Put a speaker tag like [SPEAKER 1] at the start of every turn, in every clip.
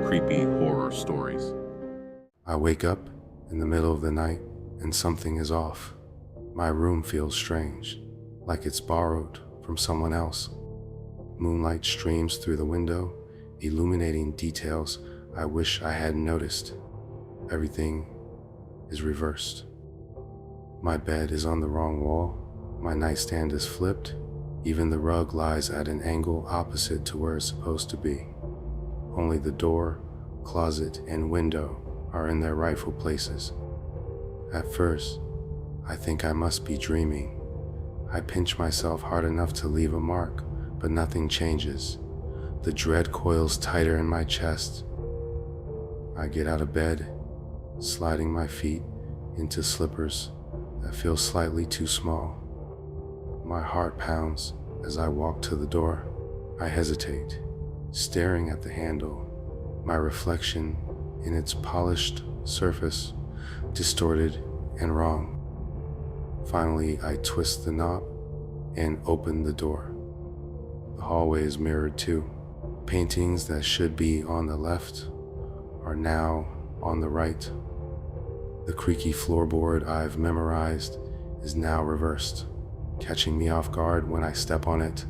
[SPEAKER 1] creepy horror stories.
[SPEAKER 2] I wake up in the middle of the night and something is off. My room feels strange, like it's borrowed from someone else. Moonlight streams through the window, illuminating details I wish I hadn't noticed. Everything is reversed. My bed is on the wrong wall, my nightstand is flipped, even the rug lies at an angle opposite to where it's supposed to be. Only the door, closet, and window are in their rightful places. At first, I think I must be dreaming. I pinch myself hard enough to leave a mark, but nothing changes. The dread coils tighter in my chest. I get out of bed, sliding my feet into slippers that feel slightly too small. My heart pounds as I walk to the door. I hesitate, staring at the handle, my reflection in its polished surface, distorted and wrong. Finally, I twist the knob and open the door. The hallway is mirrored too. Paintings that should be on the left are now on the right. The creaky floorboard I've memorized is now reversed, catching me off guard when I step on it.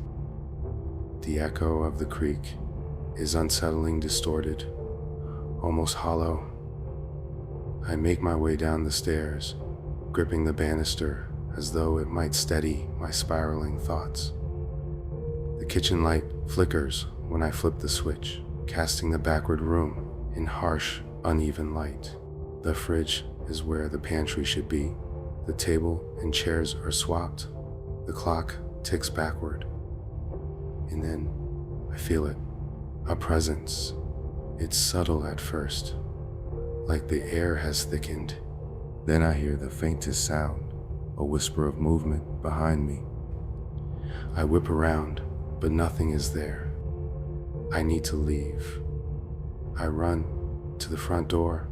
[SPEAKER 2] The echo of the creak is unsettling, distorted, almost hollow. I make my way down the stairs, gripping the banister as though it might steady my spiraling thoughts. The kitchen light flickers when I flip the switch, casting the backward room in harsh, uneven light. The fridge is where the pantry should be. The table and chairs are swapped. The clock ticks backward. And then I feel it, a presence. It's subtle at first, like the air has thickened. Then I hear the faintest sound, a whisper of movement behind me. I whip around, but nothing is there. I need to leave. I run to the front door,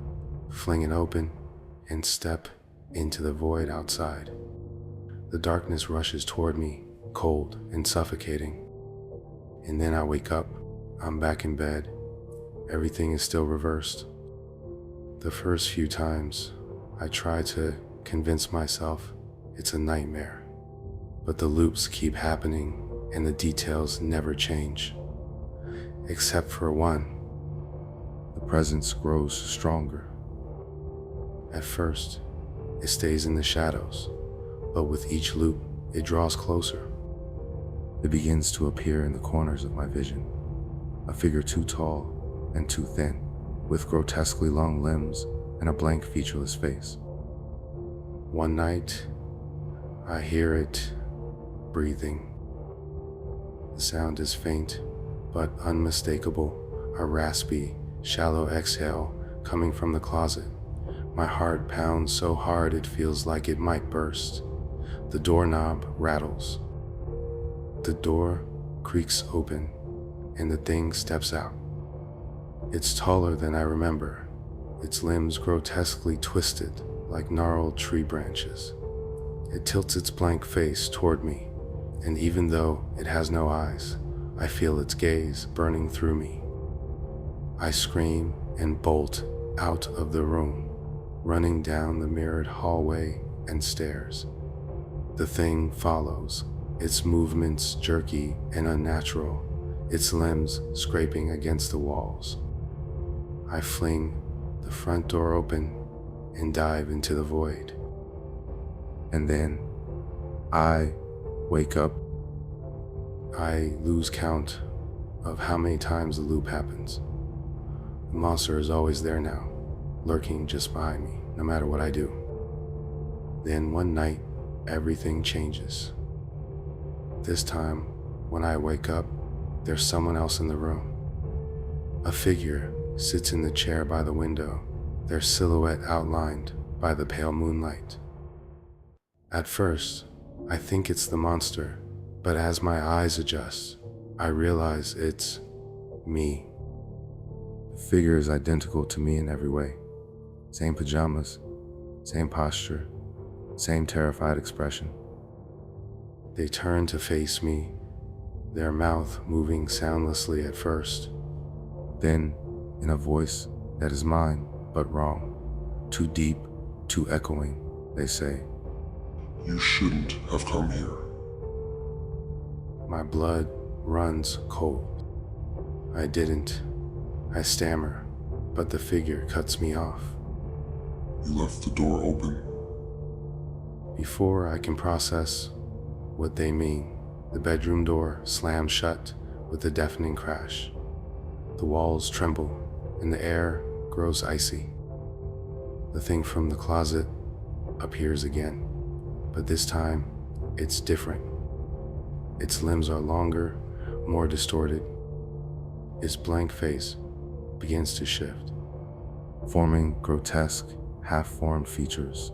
[SPEAKER 2] fling it open, and step into the void outside. The darkness rushes toward me, cold and suffocating. And then I wake up. I'm back in bed. Everything is still reversed. The first few times, I try to convince myself it's a nightmare, but the loops keep happening and the details never change. Except for one. The presence grows stronger. At first, it stays in the shadows, but with each loop, it draws closer. It begins to appear in the corners of my vision, a figure too tall and too thin, with grotesquely long limbs and a blank, featureless face. One night, I hear it breathing. The sound is faint, but unmistakable, a raspy, shallow exhale coming from the closet. My heart pounds so hard it feels like it might burst. The doorknob rattles. The door creaks open, and the thing steps out. It's taller than I remember, its limbs grotesquely twisted like gnarled tree branches. It tilts its blank face toward me, and even though it has no eyes, I feel its gaze burning through me. I scream and bolt out of the room, running down the mirrored hallway and stairs. The thing follows, its movements jerky and unnatural, its limbs scraping against the walls. I fling the front door open and dive into the void. And then I wake up. I lose count of how many times the loop happens. The monster is always there now, lurking just behind me, no matter what I do. Then one night, everything changes. This time, when I wake up, there's someone else in the room. A figure sits in the chair by the window, their silhouette outlined by the pale moonlight. At first, I think it's the monster, but as my eyes adjust, I realize it's me. The figure is identical to me in every way. Same pajamas, same posture, same terrified expression. They turn to face me, their mouth moving soundlessly at first. Then, in a voice that is mine, but wrong. Too deep, too echoing, they say.
[SPEAKER 3] You shouldn't have come here.
[SPEAKER 2] My blood runs cold. I didn't. I stammer, but the figure cuts me off.
[SPEAKER 3] You left the door open.
[SPEAKER 2] Before I can process what they mean, the bedroom door slams shut with a deafening crash. The walls tremble and the air grows icy. The thing from the closet appears again, but this time it's different. Its limbs are longer, more distorted. Its blank face begins to shift, forming grotesque, half-formed features.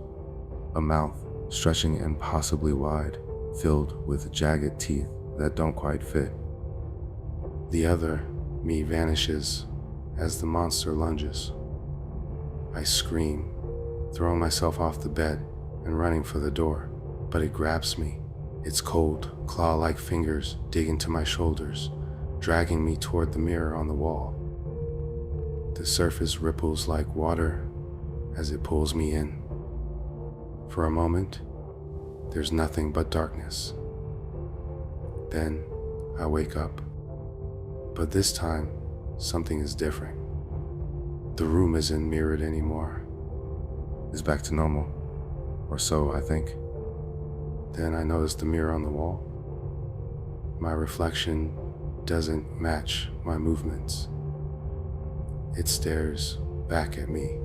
[SPEAKER 2] A mouth stretching impossibly wide, filled with jagged teeth that don't quite fit. The other me vanishes as the monster lunges. I scream, throwing myself off the bed and running for the door, but it grabs me. Its cold, claw-like fingers dig into my shoulders, dragging me toward the mirror on the wall. The surface ripples like water as it pulls me in. For a moment, there's nothing but darkness. Then I wake up. But this time, something is different. The room isn't mirrored anymore. It's back to normal, or so I think. Then I notice the mirror on the wall. My reflection doesn't match my movements. It stares back at me,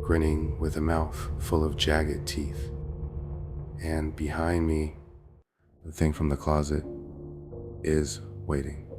[SPEAKER 2] grinning with a mouth full of jagged teeth. And behind me, the thing from the closet is waiting.